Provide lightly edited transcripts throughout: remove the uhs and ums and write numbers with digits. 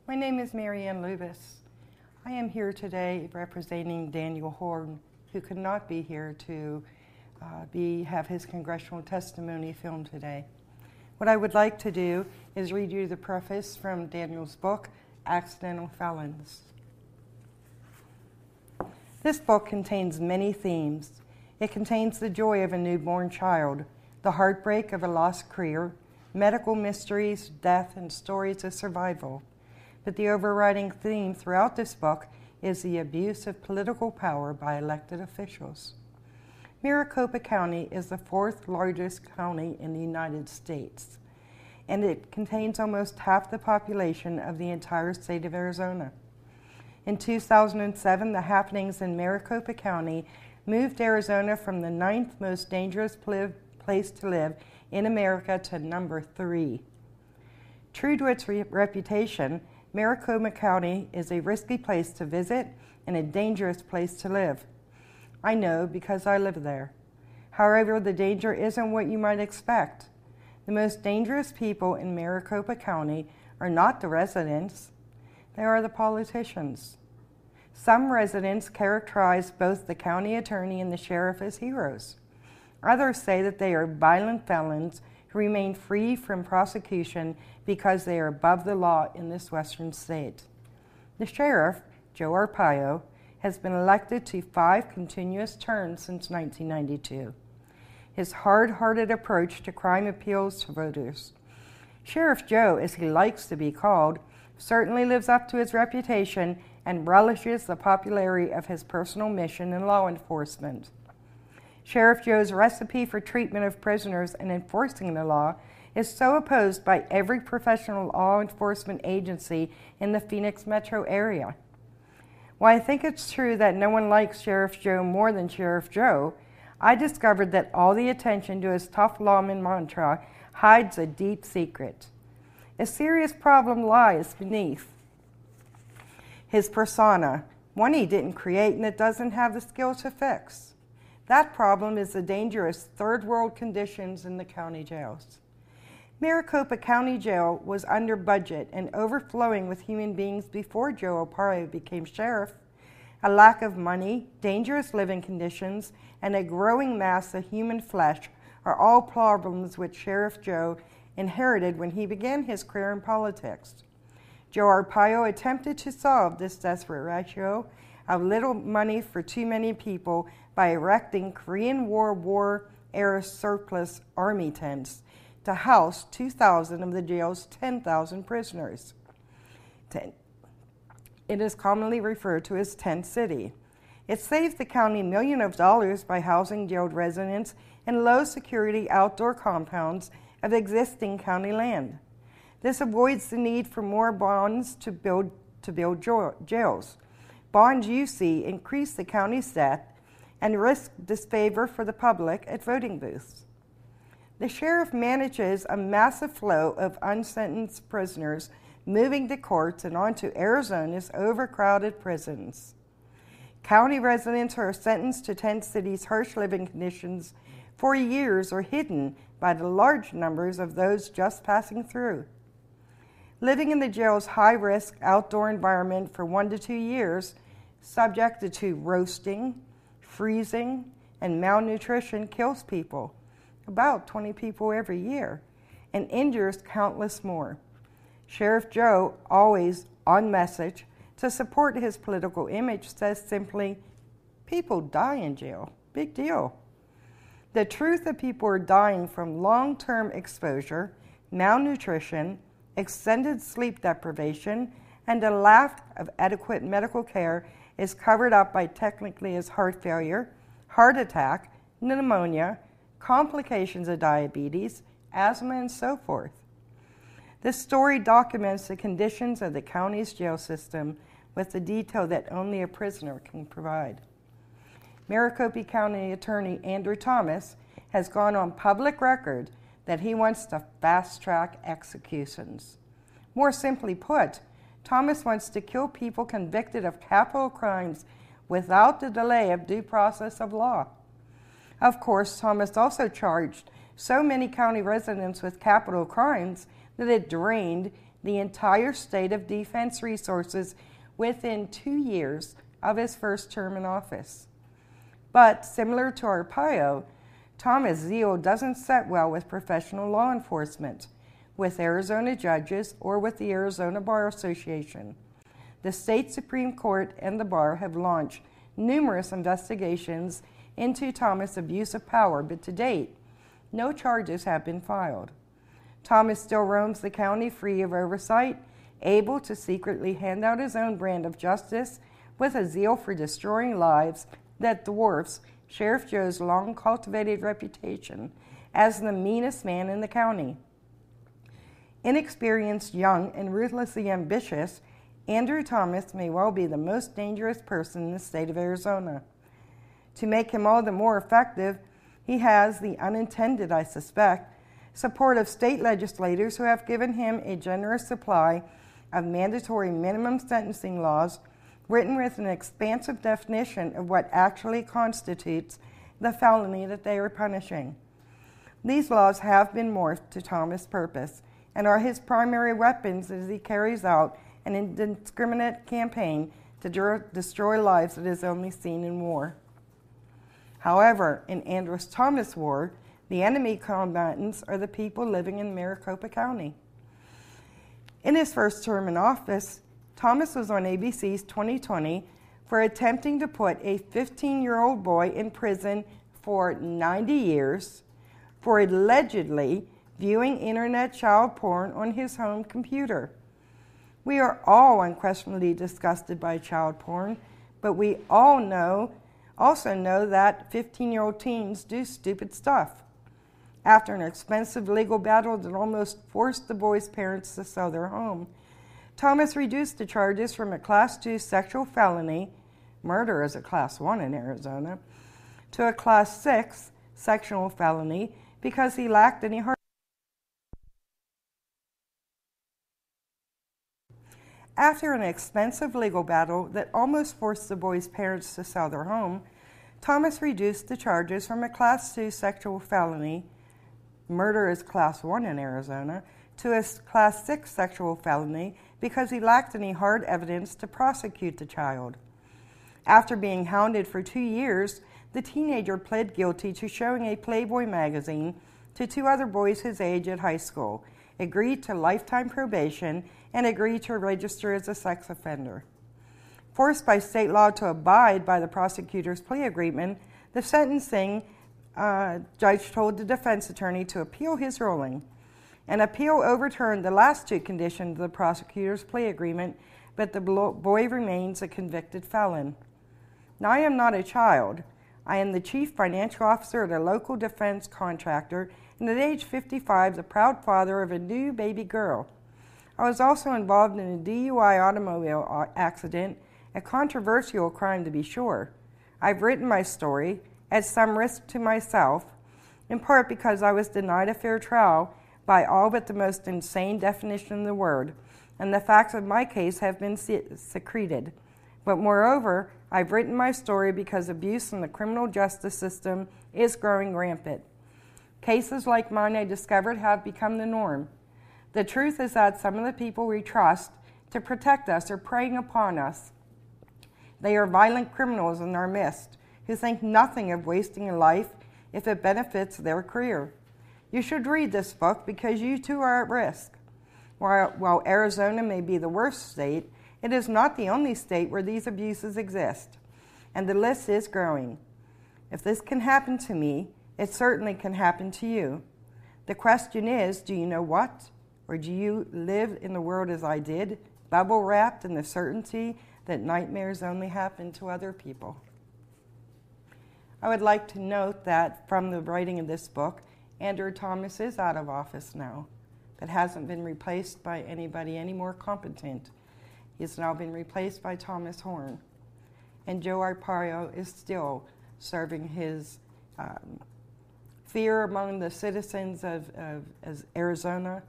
My name is Mary Ann Lubis. I am here today representing Daniel Horne, who could not be here to have his congressional testimony filmed today. What I would like to do is read you the preface from Daniel's book, Accidental Felons. This book contains many themes. It contains the joy of a newborn child, the heartbreak of a lost career, medical mysteries, death, and stories of survival. But the overriding theme throughout this book is the abuse of political power by elected officials. Maricopa County is the fourth largest county in the United States, and it contains almost half the population of the entire state of Arizona. In 2007, the happenings in Maricopa County moved Arizona from the 9th most dangerous place to live in America to number 3. True to its reputation, Maricopa County is a risky place to visit and a dangerous place to live. I know because I live there. However, the danger isn't what you might expect. The most dangerous people in Maricopa County are not the residents, they are the politicians. Some residents characterize both the county attorney and the sheriff as heroes. Others say that they are violent felons who remain free from prosecution because they are above the law in this western state. The sheriff, Joe Arpaio, has been elected to 5 continuous terms since 1992. His hard-hearted approach to crime appeals to voters. Sheriff Joe, as he likes to be called, certainly lives up to his reputation and relishes the popularity of his personal mission in law enforcement. Sheriff Joe's recipe for treatment of prisoners and enforcing the law is so opposed by every professional law enforcement agency in the Phoenix metro area. While I think it's true that no one likes Sheriff Joe more than Sheriff Joe, I discovered that all the attention to his tough lawman mantra hides a deep secret. A serious problem lies beneath his persona, one he didn't create and that doesn't have the skills to fix. That problem is the dangerous third world conditions in the county jails. Maricopa County Jail was under budget and overflowing with human beings before Joe Arpaio became sheriff. A lack of money, dangerous living conditions, and a growing mass of human flesh are all problems which Sheriff Joe inherited when he began his career in politics. Joe Arpaio attempted to solve this desperate ratio of little money for too many people by erecting Korean War-era surplus army tents to house 2,000 of the jail's 10,000 prisoners. It is commonly referred to as Tent City. It saved the county millions of dollars by housing jailed residents in low-security outdoor compounds of existing county land. This avoids the need for more bonds to build jails. Bonds, you see, increase the county's debt and risk disfavor for the public at voting booths. The sheriff manages a massive flow of unsentenced prisoners moving to courts and onto Arizona's overcrowded prisons. County residents who are sentenced to Tent City's harsh living conditions for years are hidden by the large numbers of those just passing through. Living in the jail's high-risk outdoor environment for 1 to 2 years, subjected to roasting, freezing, and malnutrition kills people, about 20 people every year, and injures countless more. Sheriff Joe, always on message to support his political image, says simply, "People die in jail, big deal." The truth that people are dying from long-term exposure, malnutrition, extended sleep deprivation, and a lack of adequate medical care is covered up by technically as heart failure, heart attack, pneumonia, complications of diabetes, asthma, and so forth. This story documents the conditions of the county's jail system with the detail that only a prisoner can provide. Maricopa County Attorney Andrew Thomas has gone on public record that he wants to fast-track executions. More simply put, Thomas wants to kill people convicted of capital crimes without the delay of due process of law. Of course, Thomas also charged so many county residents with capital crimes that it drained the entire state of defense resources within 2 years of his first term in office. But similar to Arpaio, Thomas' zeal doesn't set well with professional law enforcement, with Arizona judges, or with the Arizona Bar Association. The state Supreme Court and the bar have launched numerous investigations into Thomas' abuse of power, but to date, no charges have been filed. Thomas still roams the county free of oversight, able to secretly hand out his own brand of justice with a zeal for destroying lives that dwarfs Sheriff Joe's long-cultivated reputation as the meanest man in the county. Inexperienced, young, and ruthlessly ambitious, Andrew Thomas may well be the most dangerous person in the state of Arizona. To make him all the more effective, he has the unintended, I suspect, support of state legislators who have given him a generous supply of mandatory minimum sentencing laws written with an expansive definition of what actually constitutes the felony that they are punishing. These laws have been morphed to Thomas' purpose and are his primary weapons as he carries out an indiscriminate campaign to destroy lives that is only seen in war. However, in Andros Thomas' war, the enemy combatants are the people living in Maricopa County. In his first term in office, Thomas was on ABC's 2020 for attempting to put a 15-year-old boy in prison for 90 years for allegedly viewing internet child porn on his home computer. We are all unquestionably disgusted by child porn, but we also know that 15-year-old teens do stupid stuff. After an expensive legal battle that almost forced the boy's parents to sell their home, Thomas reduced the charges from a Class 2 sexual felony, murder is a Class 1 in Arizona, to a Class 6 sexual felony because he lacked any heart. After an expensive legal battle that almost forced the boy's parents to sell their home, Thomas reduced the charges from a Class 2 sexual felony, murder is Class 1 in Arizona, to a Class 6 sexual felony because he lacked any hard evidence to prosecute the child. After being hounded for 2 years, the teenager pled guilty to showing a Playboy magazine to 2 other boys his age at high school, agreed to lifetime probation, and agreed to register as a sex offender. Forced by state law to abide by the prosecutor's plea agreement, the sentencing judge told the defense attorney to appeal his ruling. An appeal overturned the last 2 conditions of the prosecutor's plea agreement, but the boy remains a convicted felon. Now, I am not a child. I am the chief financial officer at a local defense contractor, and at age 55, the proud father of a new baby girl. I was also involved in a DUI automobile accident, a controversial crime to be sure. I've written my story at some risk to myself, in part because I was denied a fair trial by all but the most insane definition of the word, and the facts of my case have been secreted. But moreover, I've written my story because abuse in the criminal justice system is growing rampant. Cases like mine, I discovered, have become the norm. The truth is that some of the people we trust to protect us are preying upon us. They are violent criminals in our midst who think nothing of wasting a life if it benefits their career. You should read this book because you too are at risk. While Arizona may be the worst state, it is not the only state where these abuses exist, and the list is growing. If this can happen to me, it certainly can happen to you. The question is, do you know what? Or do you live in the world as I did, bubble-wrapped in the certainty that nightmares only happen to other people? I would like to note that from the writing of this book, Andrew Thomas is out of office now, but hasn't been replaced by anybody any more competent. He's now been replaced by Thomas Horne. And Joe Arpaio is still serving his fear among the citizens of Arizona.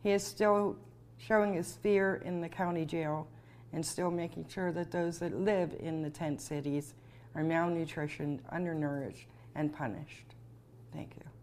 He is still showing his fear in the county jail and still making sure that those that live in the tent cities are malnutritioned, undernourished, and punished. Thank you.